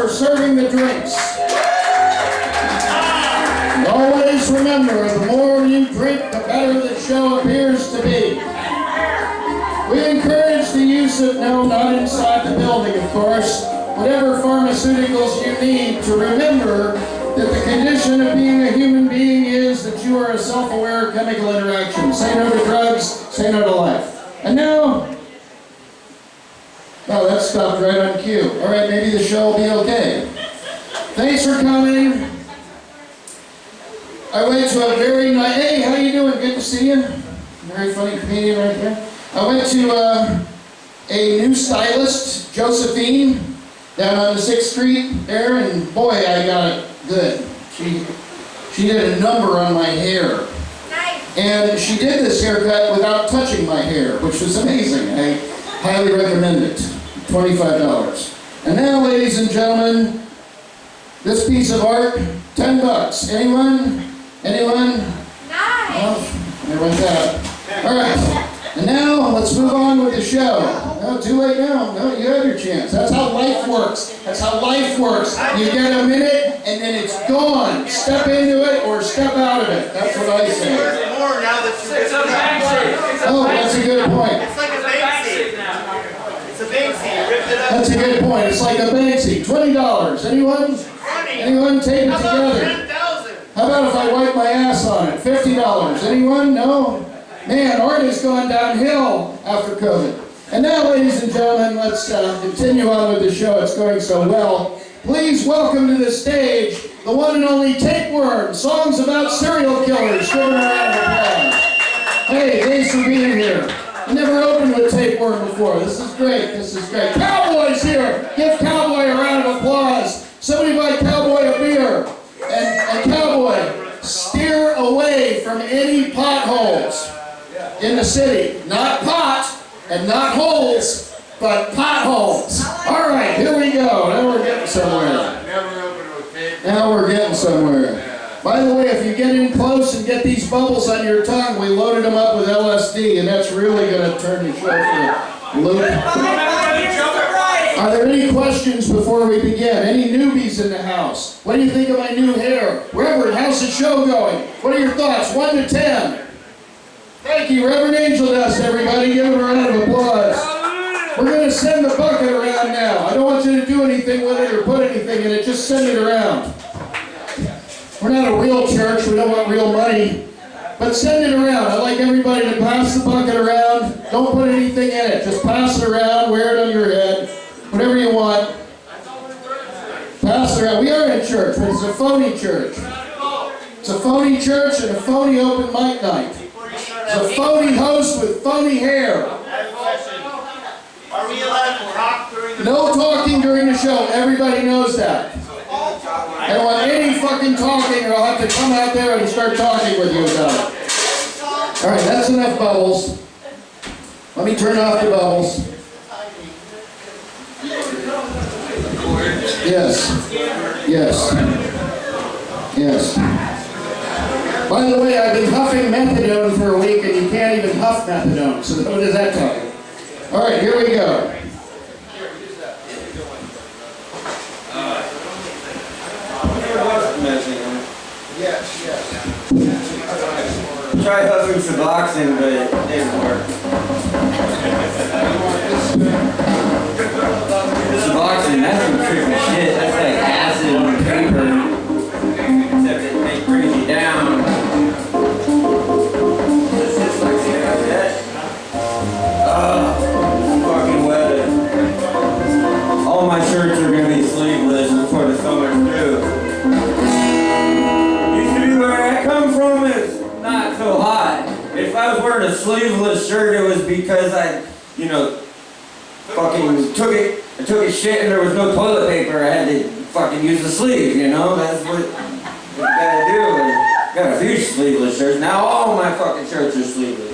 for serving the drinks. Always remember, the more you drink, the better the show appears to be. We encourage the use of, no, not inside the building, of course, whatever pharmaceuticals you need to remember that the condition of being a human being is that you are a self-aware chemical interaction. Say no to drugs, say no to life. And now, oh, that stopped right on cue. All right, maybe the show will be okay. Thanks for coming. I went to a very nice, hey, how you doing? Good to see you. Very funny comedian right there. I went to a new stylist, Josephine, down on the 6th Street there, and boy, I got it good. She did a number on my hair. Nice. And she did this haircut without touching my hair, which was amazing. I highly recommend it. $25. And now, ladies and gentlemen, this piece of art, $10. Anyone? Anyone? Nice. Oh, there went that. All right. And now, let's move on with the show. No, too late now. No, you have your chance. That's how life works. That's how life works. You get a minute, and then it's gone. Step into it or step out of it. That's what I say. More now that it's a Banksy. Oh, that's a good point. It's like a Banksy. It's a Banksy. Ripped it up. That's a good point. It's like a Banksy. $20. Anyone? 20. Anyone? Take it How about together. 10,000? How about if I wipe my ass on it? $50. Anyone? No? Man, art has gone downhill after COVID. And now, ladies and gentlemen, let's continue on with the show. It's going so well. Please welcome to the stage the one and only Tapeworm, songs about serial killers. Give them a round of applause. Hey, thanks for being here. I never opened with Tapeworm before. This is great. This is great. Cowboy's here. Give Cowboy a round of applause. Somebody buy Cowboy a beer. And Cowboy, steer away from any potholes in the city. Not pot and not holes, but potholes. All right, here we go. Now we're getting somewhere. Now we're getting somewhere. By the way, if you get in close and get these bubbles on your tongue, we loaded them up with LSD, and that's really going to turn the show for a loop. Are there any questions before we begin? Any newbies in the house? What do you think of my new hair? Reverend, how's the show going? What are your thoughts? 1 to 10. Thank you, Reverend Angel Dust, everybody. Give him a round of applause. We're going to send the bucket around now. I don't want you to do anything with it or put anything in it. Just send it around. We're not a real church. We don't want real money. But send it around. I'd like everybody to pass the bucket around. Don't put anything in it. Just pass it around. Wear it on your head. Whatever you want. Pass it around. We are in church, but it's a phony church. It's a phony church and a phony open mic night. It's a phony host with phony hair. Are we allowed to talk during the No talking during the show. Everybody knows that. I don't want any fucking talking or I'll have to come out there and start talking with you about it. All right, that's enough bubbles. Let me turn off the bubbles. Yes. Yes. Yes. By the way, I've been huffing methadone for a week and you can't even huff methadone, so what does that tell you? All right, here we go. Tried huffing Suboxone, but it didn't work. Suboxone, that's some trippy shit. That's like acid on paper. Except it brings you down. It's just like that. Fucking wet. All my shirts are gonna be sleeveless before the summer's through. Used to be where I come from is not so hot. If I was wearing a sleeveless shirt, it was because I, fucking took a shit and there was no toilet paper. I had to fucking use the sleeve, That's what you gotta do. And got a few sleeveless shirts. Now all my fucking shirts are sleeveless.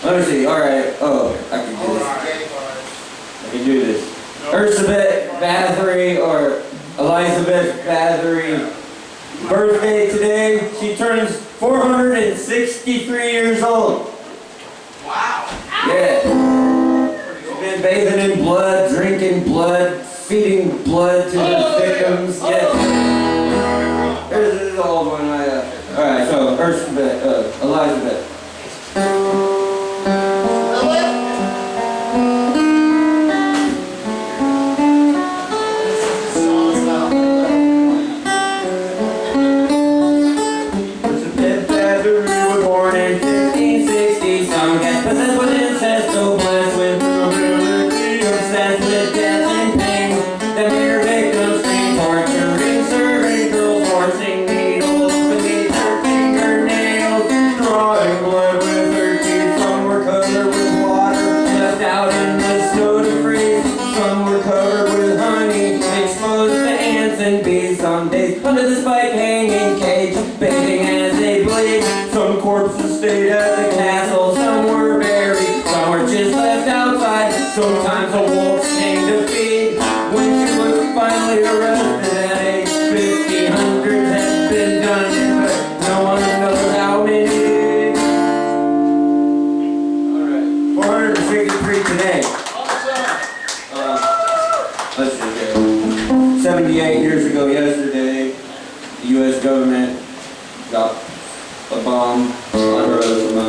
Let me see. Alright. Oh, I can do this. I can do this. Elizabeth Bathory or Elizabeth Bathory birthday today. She turns 463 years old. Wow. Yeah. She's been bathing in blood, drinking blood, feeding blood to the victims. Yes. This is the old one. Alright, so Elizabeth. Under the spike hanging cage, bathing as they bleed. Some corpses stayed at the castle, some were buried, some were just left outside. Sometimes a wolf came to feed. When she was finally arrested at age 50, hundreds had been done, but no one knows how many. Alright, 463 today. Let's just go. 78 years ago yesterday, the U.S. government got a bomb on Hiroshima.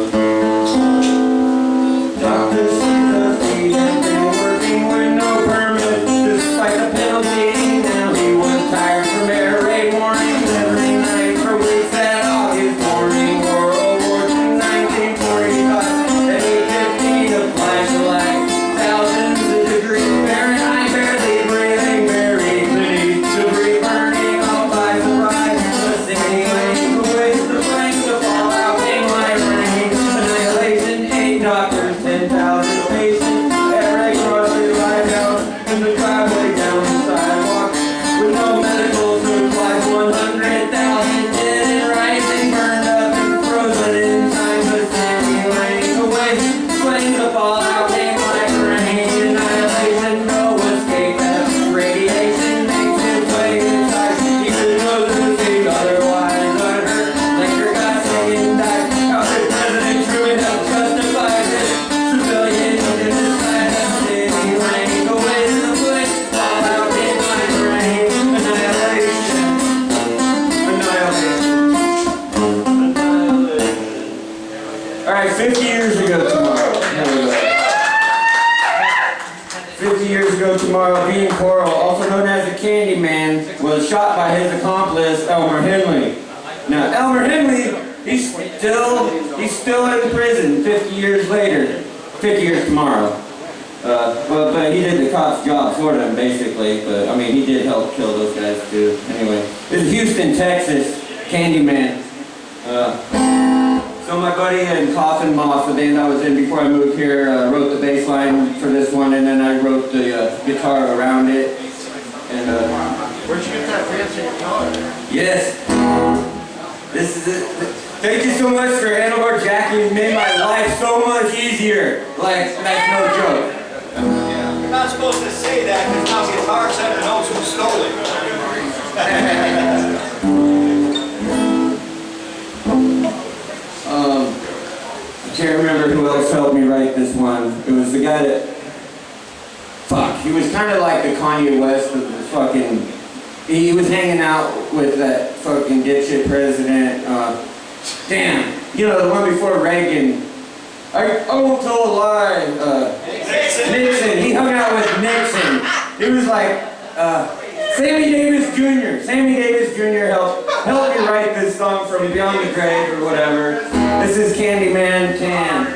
Dr. Caesar's feet had been working with no permit, despite the penalty. Now he was tired from air raid warnings every night for weeks at August morning. World War II, 1945, at 8:15, a flash of light, thousands of degrees Fahrenheit, barely breathing, buried beneath debris, burning all by surprise. The city laid waste, the flames of fallout came like rain. Annihilation, 8 doctors, 10,000 patients. Every grocery lie down in the driveway, down the sidewalk with no medical supplies. 100,000 dead and rising, burned up and frozen in time. The city laying away, flames of fallout came like rain. Annihilation, no escape. Radiation makes its way inside. Even those who seem otherwise unhurt. Later got sick and died. How did President Truman have justified this? Civilians in the side of the city laying away in the bush. Fallout came like rain. Annihilation. Alright, 50 years ago tomorrow. Here we go. 50 years ago tomorrow, Bean Coral, also known as the Candyman, was shot by his accomplice, Elmer Henley. Now, Elmer Henley, he's still in prison 50 years later. 50 years tomorrow. But he did the cop's job, sort of, basically. But, I mean, he did help kill those guys, too. Anyway, this is Houston, Texas, Candyman. So my buddy in Coffin Moss, the band I was in before I moved here, wrote the bass line for this one, and then I wrote the guitar around it. And Where'd you get that fancy guitar? yes, this is it. Thank you so much for Hannibal Jackie. You made my life so much easier. Like, that's no joke. You're not supposed to say that because now Guitar Center knows who stole it. I can't remember who else helped me write this one. It was the guy that... Fuck, he was kind of like the Kanye West of the fucking... He was hanging out with that fucking dipshit president. Damn, you know, the one before Reagan. I won't tell a lie. Nixon. He hung out with Nixon. He was like... Sammy Davis Jr. Sammy Davis Jr. helped me write this song from Beyond the Grave or whatever. This is Candyman Can.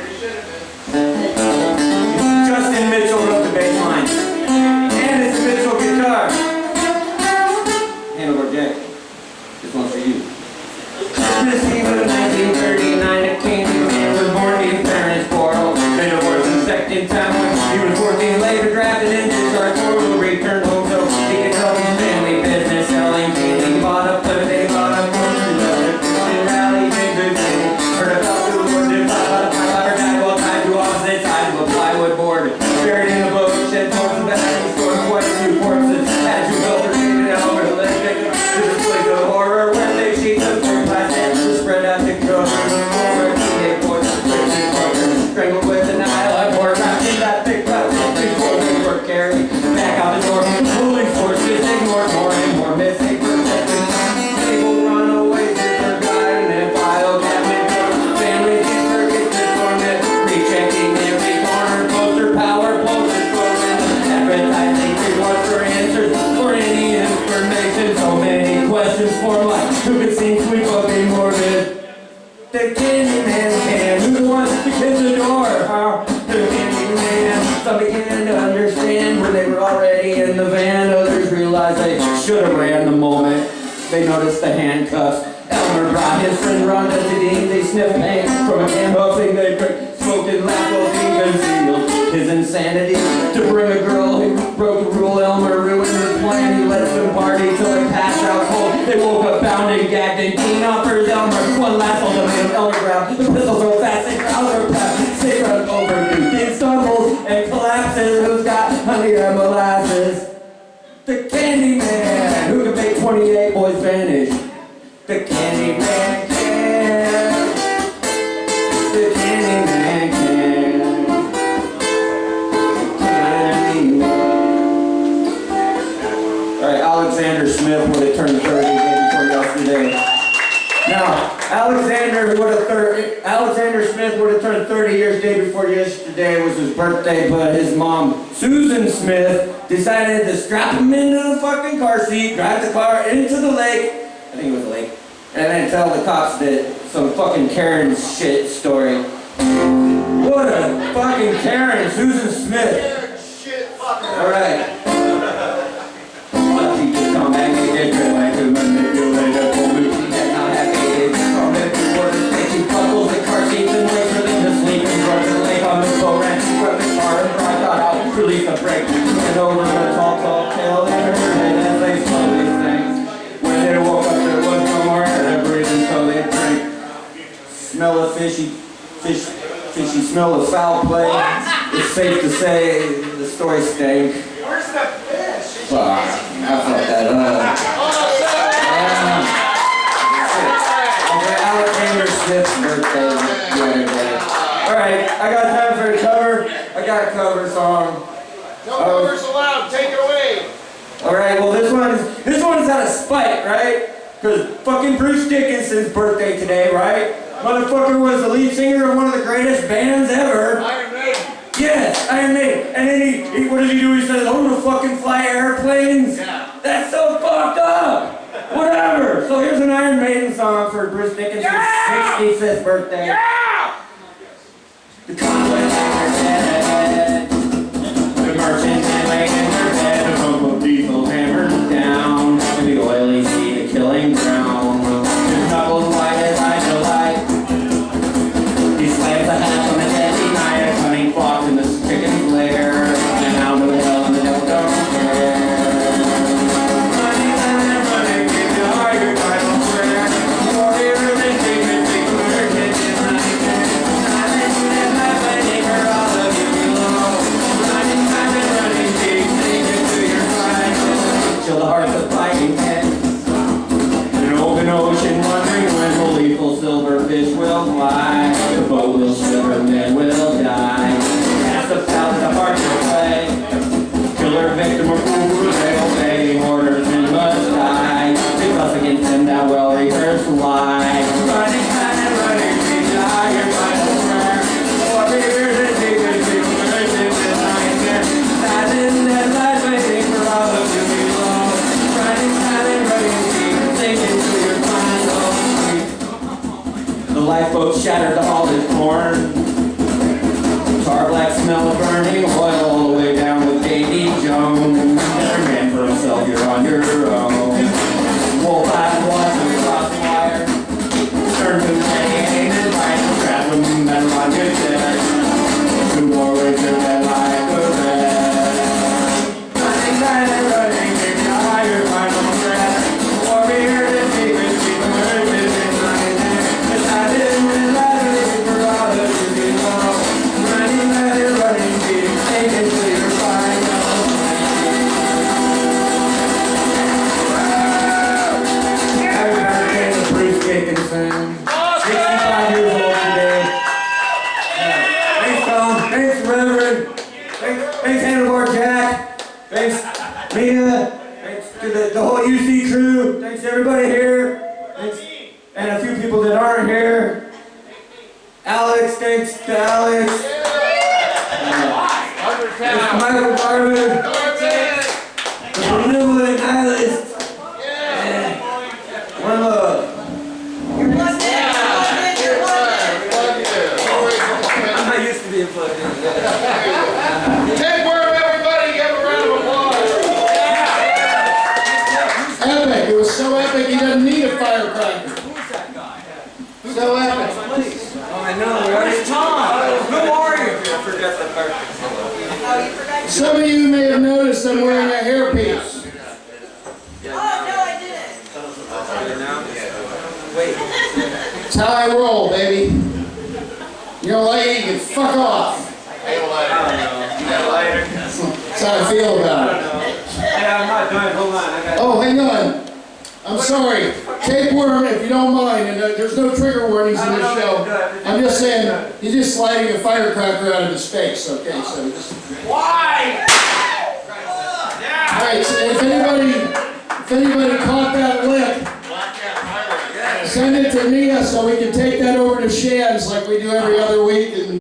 Justin Mitchell wrote the bass line. And it's a Mitchell guitar. Hannibal Jack. This one's for you. Christmas Eve of 1939, a Candyman was born to his parents' quarrel. Been divorced the second time when he was 14, later drafted into Charge Portal, returned home so he could help his family business, selling candy. Bought a plymouth, they bought a Porsche, and rallied in good city. Heard about the Lord, heard about a died while tied to opposite sides of a plywood board. Buried scary. Back out the door, the police forces ignored more and more missing persons. People run away, forgotten and file cabinet doors. Families get forget torment, rechecking every corner. Poster power, poster program, advertising rewards for answers for any information. So many questions for life. Who could seem sweet but be morbid? The Candyman can. Who the ones that kids adore? Huh? The Candyman. Some began to understand when they were already in the van. Others realized they should have ran the moment they noticed the handcuffs. Elmer brought his friend Rhonda to Dean. They sniffed paint from a can hoping they could smoke and laugh while Dean concealed his insanity. To bring a girl who broke the rule, Elmer ruined his plan. He let them party till they passed out cold. They woke up bound and gagged, and Dean offers Elmer one last ultimatum. Elmer grabbed the pistol so fast they crowds are past. They run over, Dean stumbles and collapses. Who's got honey and molasses? The Candyman, who can make 28 boys vanish. The Candyman can. The Candyman can. Alright, Alexander Smith would have turned 30 day before yesterday. Now, Alexander Smith would have turned 30 years day before yesterday was his birthday, but his mom, Susan Smith, decided to strap him into the fucking car seat, drive the car into the lake, I think it was a lake, and then tell the cops that some fucking Karen shit story. What a fucking Karen, Susan Smith. Karen shit fucker. Alright. Well, she just come back and get good like a manipulator. She had not happy days from every word. She buckles the car seats and waits for them to sleep and run the lake on the boat ramp. She grabbed the car and brought out, released the brake. And over the tall tail in her head as they slowly sank. When they woke up, there was no more air to breathe, and so they drank. Smell of fishy smell of foul play. It's safe to say the story stank. Where's the fish? Fuck, I fucked that up. Okay, Alexander Smith's birthday the other day. Alright, I got time for a cover. I got a cover song. No covers allowed. Take it away. Alright, well this one's out of spite, right? Because fucking Bruce Dickinson's birthday today, right? Motherfucker was the lead singer of one of the greatest bands ever. Iron Maiden. Yes, Iron Maiden. And then he what does he do? He says, I want to fucking fly airplanes. Yeah. That's so fucked up. Whatever. So here's an Iron Maiden song for Bruce Dickinson's 65th birthday. Yeah! The convoy laggers dead. The merchantman lay in their bed. A pump of diesel hammered down. And the oily sea, the killing ground. His knuckles white as eyes of light. He slams a hatch on the deadly night. A cunning fox in the chicken's lair. And out of hell and the devil don't care. Running, give your heart your final prayer. Warriors and demons, big merchants and running there. Silence and life waiting for all of you below. Running, deep, singing to your final. Chill the hearts of fighting men. An open ocean wondering when the lethal silverfish will fly. The boat will shiver and then we'll die. Cast the south the heart to play. Killer victim or fool, they obey orders and must die. It's us against them, that well-rehearsed lie. Running, reach out your final prayer. Warriors and demons, big merchants and nightmare. Silent and lies waiting for all of you below. Running, deep, sinking to your final sleep. The lifeboat shattered, the hull is torn. Tar black smell of burning oil all the way down with Davy Jones. Every man for himself, you're on your own. Wolf eyes watch the cross wire. Turn to aim and right, trap them and run your dead. Two warriors are dead like a red. Running, take your higher final breath. Warriors and demons, keep emerging in night there. Decided and laughing for all of you below. Running, deep, Thanks, Mina. Thanks to the whole UC crew. Thanks to everybody here. Thanks, and a few people that aren't here. Alex, thanks to Alex. Thanks to Michael Garvin. The benevolent nihilist. And one love. I'm not used to being plugged in. Tapeworm, everybody, give a round of applause. Epic. It was so epic he doesn't need a firecracker. Who's that guy? So epic. Oh, I know, right? Tom, who are you? I forgot the perfect. Some of you may have noticed I'm wearing a hairpiece. Wait. That's how I roll, baby. You don't like it, you can fuck off. That's how I feel about it. Yeah, I'm not done. Hold on. I got. Oh, hang on. I'm sorry. Tapeworm, if you don't mind, and there's no trigger warnings in this show. I'm just saying, he's just sliding a firecracker out of his face, okay? So just... Why? All right, so if anybody caught that lip, send it to Mia so we can take that over to Shan's like we do every other week. And